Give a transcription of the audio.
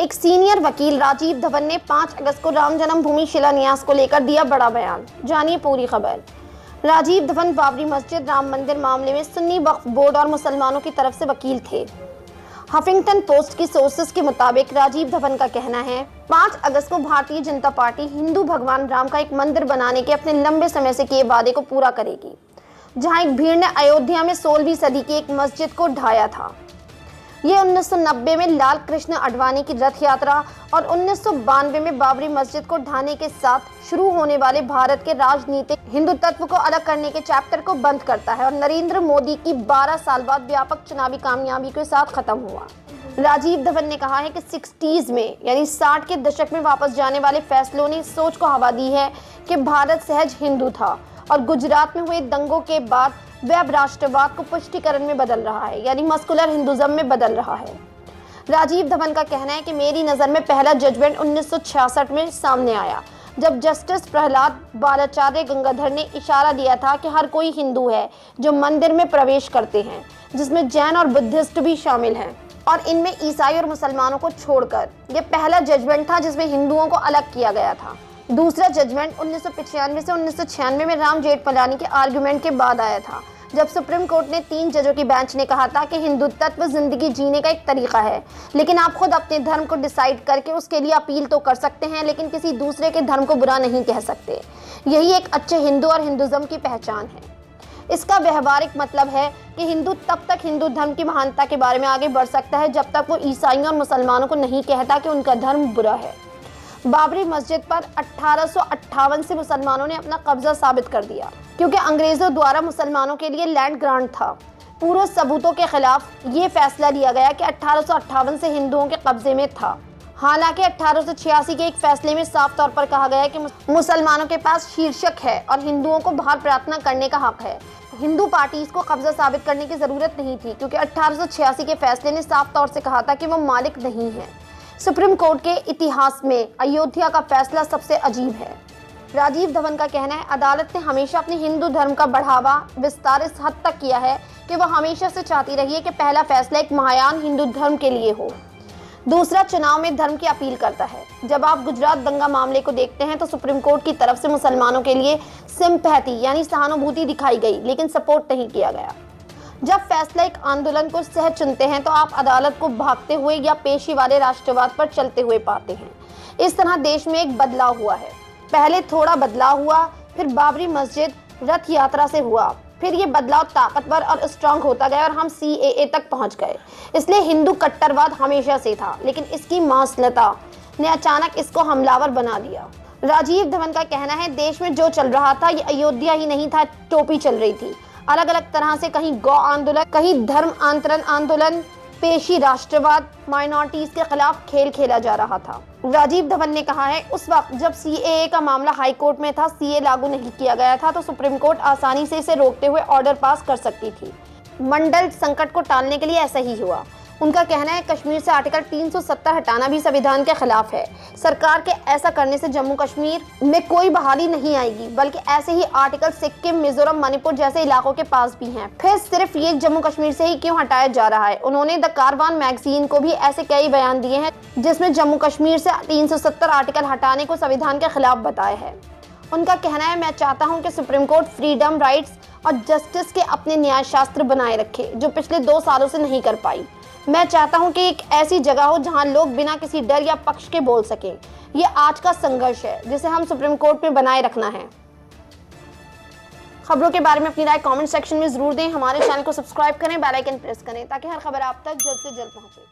एक सीनियर वकील राजीव धवन ने 5 अगस्त को राम जन्मभूमि शिलान्यास को लेकर दिया बड़ा बयान। जानिए पूरी खबर। राजीव धवन बाबरी मस्जिद राम मंदिर मामले में सुन्नी वक्फ बोर्ड और मुसलमानों की तरफ से वकील थे। हफिंगटन पोस्ट की सोर्सेस के मुताबिक राजीव धवन का कहना है 5 अगस्त को भारतीय जनता पार्टी हिंदू भगवान राम का एक मंदिर बनाने के अपने लंबे समय से किए वादे को पूरा करेगी। जहां एक भीड़ ने अयोध्या में 16वीं सदी की एक मस्जिद को ढाया था। ये 1990 में लाल कृष्ण आडवाणी की रथ यात्रा और 1992 में बाबरी मस्जिद को ढाने के साथ शुरू होने वाले भारत के राजनीतिक हिंदू तत्व को अलग करने के चैप्टर को बंद करता है और नरेंद्र मोदी की 12 साल बाद व्यापक चुनावी कामयाबी के साथ खत्म हुआ। राजीव धवन ने कहा है कि 60s में यानी 60 के दशक में वापस जाने वाले फैसलों ने सोच को हवा दी है कि भारत सहज हिंदू था और गुजरात में हुए दंगों के बाद वह अब राष्ट्रवाद को पुष्टिकरण में बदल रहा है, यानी मस्कुलर हिंदुज्म में बदल रहा है। राजीव धवन का कहना है कि मेरी नज़र में पहला जजमेंट 1966 में सामने आया, जब जस्टिस प्रहलाद बालाचार्य गंगाधर ने इशारा दिया था कि हर कोई हिंदू है जो मंदिर में प्रवेश करते हैं, जिसमें जैन और बुद्धिस्ट भी शामिल हैं और इनमें ईसाई और मुसलमानों को छोड़कर। यह पहला जजमेंट था जिसमें हिंदुओं को अलग किया गया था। दूसरा जजमेंट 1995 से 1996 में राम जेठमलानी के आर्गुमेंट के बाद आया था, जब सुप्रीम कोर्ट ने 3 जजों की बेंच ने कहा था कि हिंदू तत्व जिंदगी जीने का एक तरीका है, लेकिन आप खुद अपने धर्म को डिसाइड करके उसके लिए अपील तो कर सकते हैं, लेकिन किसी दूसरे के धर्म को बुरा नहीं कह सकते। यही एक अच्छे हिंदू और हिंदुज्म की पहचान है। इसका व्यवहारिक मतलब है कि हिंदू तब तक हिंदू धर्म की महानता के बारे में आगे बढ़ सकता है जब तक वो ईसाइयों और मुसलमानों को नहीं कहता कि उनका धर्म बुरा है। बाबरी मस्जिद पर 1858 से मुसलमानों ने अपना कब्जा साबित कर दिया, क्योंकि अंग्रेजों द्वारा मुसलमानों के लिए लैंड ग्रांट था। पूर्व सबूतों के खिलाफ ये फैसला लिया गया कि 1858 से हिंदुओं के कब्जे में था। हालांकि 1886 के एक फैसले में साफ तौर पर कहा गया कि मुसलमानों के पास शीर्षक है और हिंदुओं को बाहर प्रार्थना करने का हक है। हिंदू पार्टीज को कब्जा साबित करने की जरूरत नहीं थी, क्योंकि 1886 के फैसले ने साफ तौर से कहा था कि वो मालिक नहीं है। सुप्रीम कोर्ट के इतिहास में अयोध्या का फैसला सबसे अजीब है। राजीव धवन का कहना है अदालत ने हमेशा अपने हिंदू धर्म का बढ़ावा विस्तार इस हद तक किया है कि वह हमेशा से चाहती रही है कि पहला फैसला एक महायान हिंदू धर्म के लिए हो, दूसरा चुनाव में धर्म की अपील करता है। जब आप गुजरात दंगा मामले को देखते हैं तो सुप्रीम कोर्ट की तरफ से मुसलमानों के लिए सिंपैथी यानी सहानुभूति दिखाई गई, लेकिन सपोर्ट नहीं किया गया। जब फैसला एक आंदोलन को सह चुनते हैं तो आप अदालत को भागते हुए या पेशी वाले राष्ट्रवाद पर चलते हुए पाते हैं। इस तरह देश में एक बदलाव हुआ है। पहले थोड़ा बदलाव हुआ, फिर बाबरी मस्जिद रथ यात्रा से हुआ, फिर ये बदलाव ताकतवर और स्ट्रांग होता गया और हम CAA तक पहुंच गए। इसलिए हिंदू कट्टरवाद हमेशा से था, लेकिन इसकी मांसलता ने अचानक इसको हमलावर बना दिया। राजीव धवन का कहना है देश में जो चल रहा था ये अयोध्या ही नहीं था, टोपी चल रही थी। अलग अलग तरह से कहीं गौ आंदोलन, कहीं धर्म आंतरण आंदोलन, पेशी राष्ट्रवाद, माइनॉरिटीज के खिलाफ खेल खेला जा रहा था। राजीव धवन ने कहा है उस वक्त जब CAA का मामला हाई कोर्ट में था, CA लागू नहीं किया गया था, तो सुप्रीम कोर्ट आसानी से इसे रोकते हुए ऑर्डर पास कर सकती थी। मंडल संकट को टालने के लिए ऐसा ही हुआ। उनका कहना है कश्मीर से आर्टिकल 370 हटाना भी संविधान के खिलाफ है। सरकार के ऐसा करने से जम्मू कश्मीर में कोई बहाली नहीं आएगी, बल्कि ऐसे ही आर्टिकल सिक्किम, मिजोरम, मणिपुर जैसे इलाकों के पास भी हैं। फिर सिर्फ ये जम्मू कश्मीर से ही क्यों हटाया जा रहा है? उन्होंने द कारवान मैगजीन को भी ऐसे कई बयान दिए हैं जिसमें जम्मू कश्मीर से 370 आर्टिकल हटाने को संविधान के खिलाफ बताया है। उनका कहना है मैं चाहता हूं कि सुप्रीम कोर्ट फ्रीडम, राइट्स और जस्टिस के अपने न्याय शास्त्र बनाए रखे, जो पिछले 2 सालों से नहीं कर पाई। मैं चाहता हूं कि एक ऐसी जगह हो जहां लोग बिना किसी डर या पक्ष के बोल सकें। ये आज का संघर्ष है जिसे हम सुप्रीम कोर्ट में बनाए रखना है। खबरों के बारे में अपनी राय कमेंट सेक्शन में जरूर दें। हमारे चैनल को सब्सक्राइब करें, बेल आइकन प्रेस करें ताकि हर खबर आप तक जल्द से जल्द पहुंचे।